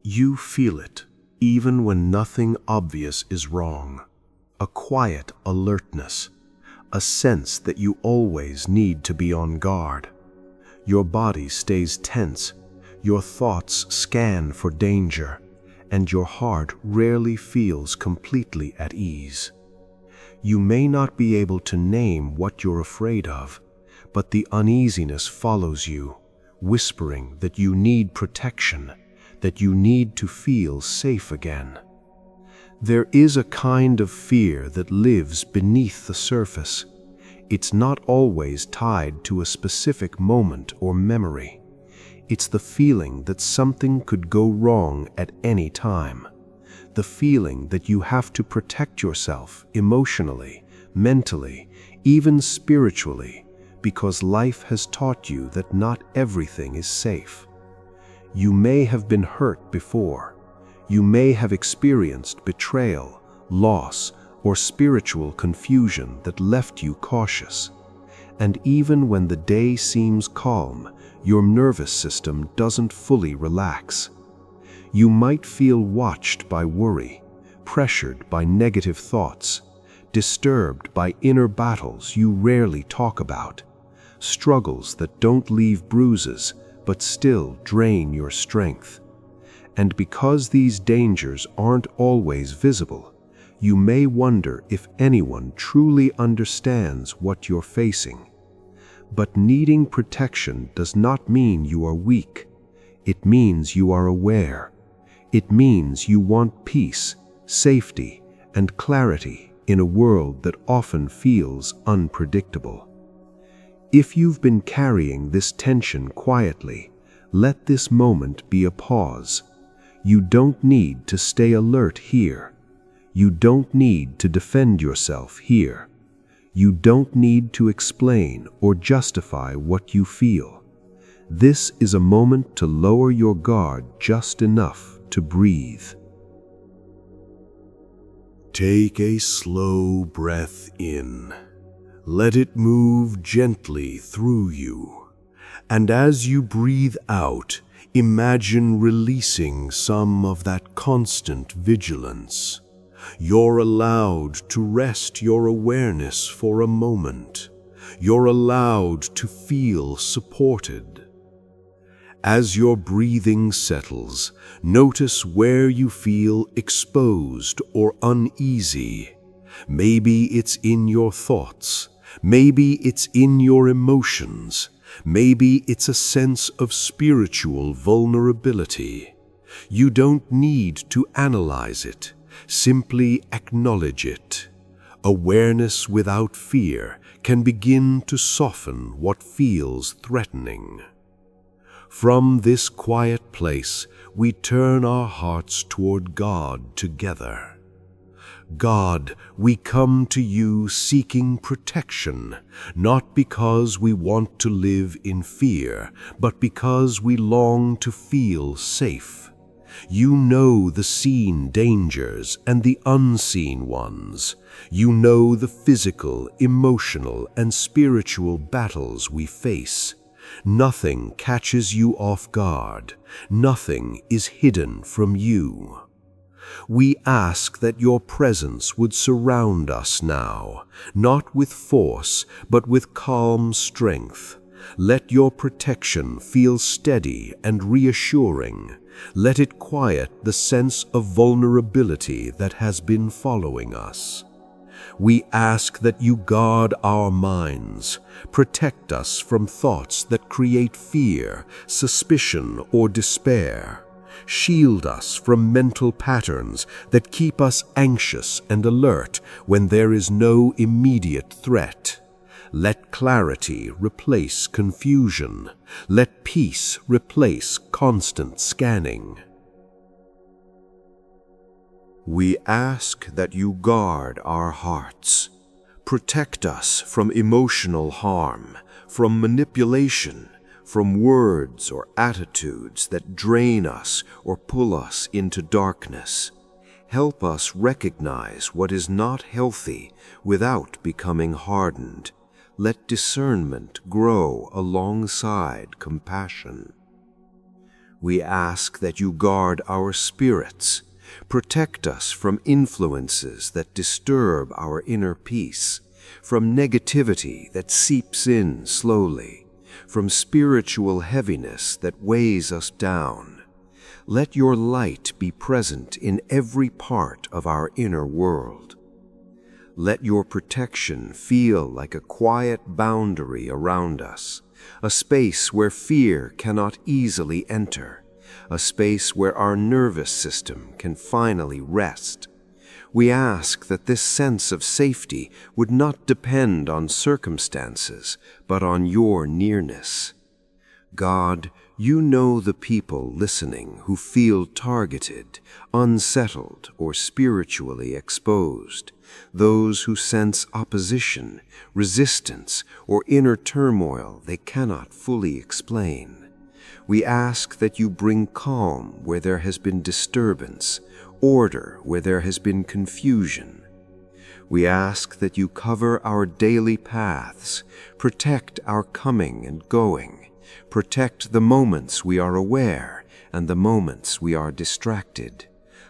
You feel it, even when nothing obvious is wrong. A quiet alertness, a sense that you always need to be on guard. Your body stays tense, your thoughts scan for danger, and your heart rarely feels completely at ease. You may not be able to name what you're afraid of, but the uneasiness follows you, whispering that you need protection, that you need to feel safe again. There is a kind of fear that lives beneath the surface. It's not always tied to a specific moment or memory. It's the feeling that something could go wrong at any time. The feeling that you have to protect yourself emotionally, mentally, even spiritually, because life has taught you that not everything is safe. You may have been hurt before. You may have experienced betrayal, loss, or spiritual confusion that left you cautious. And even when the day seems calm, your nervous system doesn't fully relax. You might feel watched by worry, pressured by negative thoughts, disturbed by inner battles you rarely talk about, struggles that don't leave bruises but still drain your strength. And because these dangers aren't always visible, you may wonder if anyone truly understands what you're facing. But needing protection does not mean you are weak. It means you are aware. It means you want peace, safety, and clarity in a world that often feels unpredictable. If you've been carrying this tension quietly, let this moment be a pause. You don't need to stay alert here. You don't need to defend yourself here. You don't need to explain or justify what you feel. This is a moment to lower your guard just enough to breathe. Take a slow breath in. Let it move gently through you. And as you breathe out, imagine releasing some of that constant vigilance. You're allowed to rest your awareness for a moment. You're allowed to feel supported. As your breathing settles, notice where you feel exposed or uneasy. Maybe it's in your thoughts. Maybe it's in your emotions. Maybe it's a sense of spiritual vulnerability. You don't need to analyze it. Simply acknowledge it. Awareness without fear can begin to soften what feels threatening. From this quiet place, we turn our hearts toward God together. God, we come to you seeking protection, not because we want to live in fear, but because we long to feel safe. You know the seen dangers and the unseen ones. You know the physical, emotional, and spiritual battles we face. Nothing catches you off guard. Nothing is hidden from you. We ask that your presence would surround us now, not with force, but with calm strength. Let your protection feel steady and reassuring. Let it quiet the sense of vulnerability that has been following us. We ask that you guard our minds, protect us from thoughts that create fear, suspicion, or despair. Shield us from mental patterns that keep us anxious and alert when there is no immediate threat. Let clarity replace confusion. Let peace replace constant scanning. We ask that you guard our hearts. Protect us from emotional harm, from manipulation, from words or attitudes that drain us or pull us into darkness. Help us recognize what is not healthy without becoming hardened. Let discernment grow alongside compassion. We ask that you guard our spirits, protect us from influences that disturb our inner peace, from negativity that seeps in slowly, from spiritual heaviness that weighs us down. Let your light be present in every part of our inner world. Let your protection feel like a quiet boundary around us, a space where fear cannot easily enter, a space where our nervous system can finally rest. We ask that this sense of safety would not depend on circumstances, but on your nearness. God, you know the people listening who feel targeted, unsettled, or spiritually exposed, those who sense opposition, resistance, or inner turmoil they cannot fully explain. We ask that you bring calm where there has been disturbance, order where there has been confusion. We ask that you cover our daily paths, protect our coming and going, protect the moments we are aware and the moments we are distracted.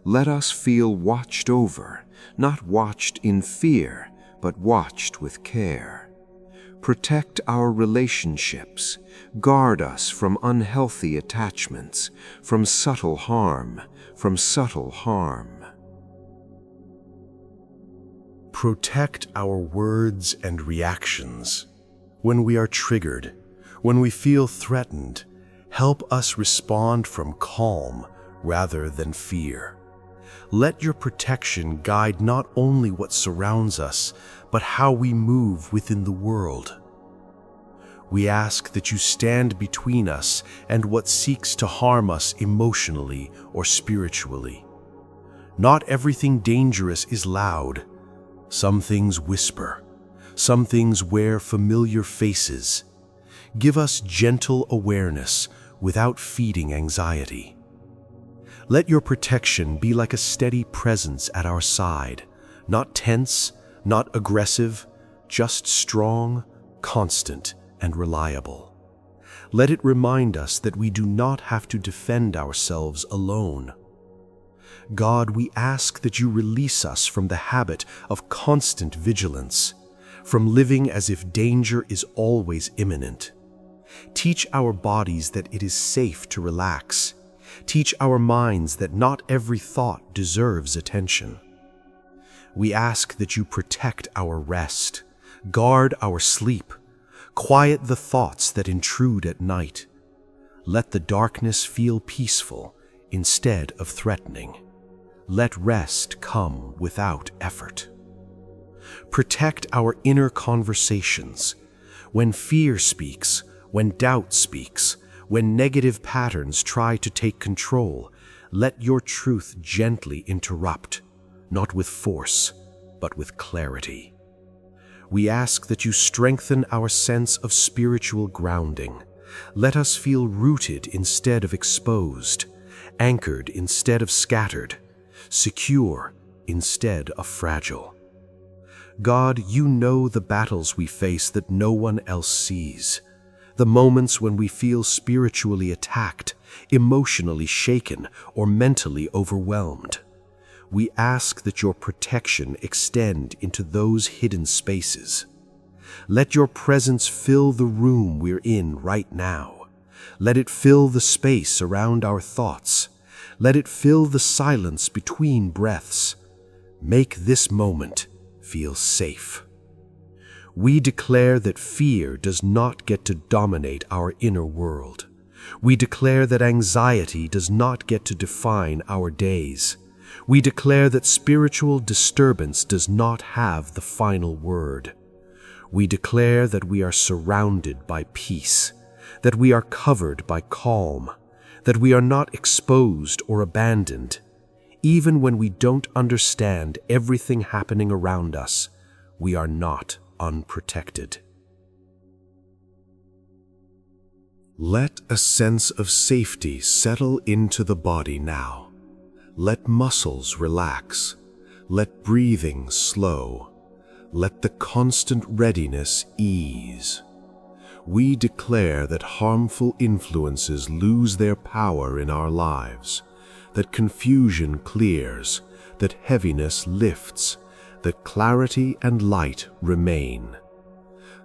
Let us feel watched over, not watched in fear, but watched with care. Protect our relationships, guard us from unhealthy attachments, from subtle harm. Protect our words and reactions. When we are triggered, when we feel threatened, help us respond from calm rather than fear. Let your protection guide not only what surrounds us, but how we move within the world. We ask that you stand between us and what seeks to harm us emotionally or spiritually. Not everything dangerous is loud. Some things whisper. Some things wear familiar faces. Give us gentle awareness without feeding anxiety. Let your protection be like a steady presence at our side, not tense, not aggressive, just strong, constant, and reliable. Let it remind us that we do not have to defend ourselves alone. God, we ask that you release us from the habit of constant vigilance, from living as if danger is always imminent. Teach our bodies that it is safe to relax. Teach our minds that not every thought deserves attention. We ask that you protect our rest, guard our sleep, quiet the thoughts that intrude at night. Let the darkness feel peaceful instead of threatening. Let rest come without effort. Protect our inner conversations. When fear speaks, when doubt speaks, when negative patterns try to take control, let your truth gently interrupt, not with force, but with clarity. We ask that you strengthen our sense of spiritual grounding. Let us feel rooted instead of exposed, anchored instead of scattered, secure instead of fragile. God, you know the battles we face that no one else sees. The moments when we feel spiritually attacked, emotionally shaken, or mentally overwhelmed. We ask that your protection extend into those hidden spaces. Let your presence fill the room we're in right now. Let it fill the space around our thoughts. Let it fill the silence between breaths. Make this moment feel safe. We declare that fear does not get to dominate our inner world. We declare that anxiety does not get to define our days. We declare that spiritual disturbance does not have the final word. We declare that we are surrounded by peace, that we are covered by calm, that we are not exposed or abandoned. Even when we don't understand everything happening around us, we are not unprotected. Let a sense of safety settle into the body now. Let muscles relax. Let breathing slow. Let the constant readiness ease. We declare that harmful influences lose their power in our lives, that confusion clears, that heaviness lifts, that clarity and light remain.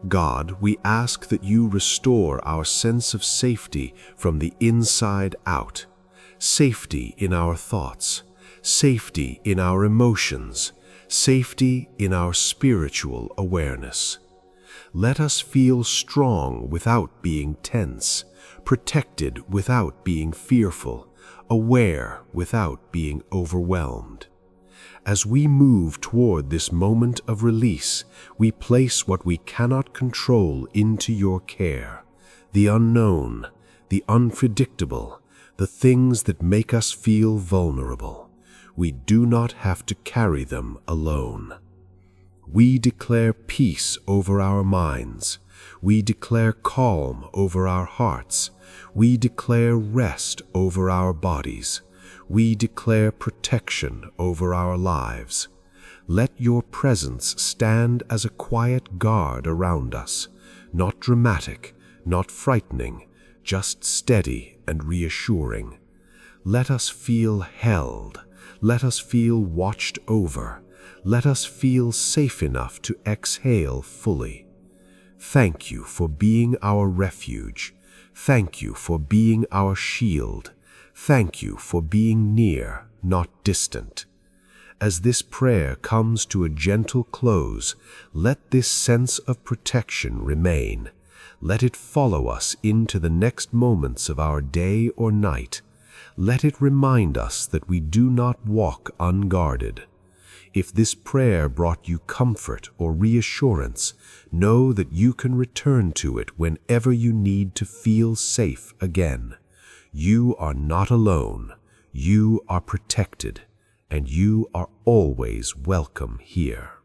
God, we ask that you restore our sense of safety from the inside out, safety in our thoughts, safety in our emotions, safety in our spiritual awareness. Let us feel strong without being tense, protected without being fearful, aware without being overwhelmed. As we move toward this moment of release, we place what we cannot control into your care, the unknown, the unpredictable, the things that make us feel vulnerable. We do not have to carry them alone. We declare peace over our minds. We declare calm over our hearts. We declare rest over our bodies. We declare protection over our lives. Let your presence stand as a quiet guard around us, not dramatic, not frightening, just steady and reassuring. Let us feel held. Let us feel watched over. Let us feel safe enough to exhale fully. Thank you for being our refuge. Thank you for being our shield. Thank you for being near, not distant. As this prayer comes to a gentle close, let this sense of protection remain. Let it follow us into the next moments of our day or night. Let it remind us that we do not walk unguarded. If this prayer brought you comfort or reassurance, know that you can return to it whenever you need to feel safe again. You are not alone. You are protected, and you are always welcome here.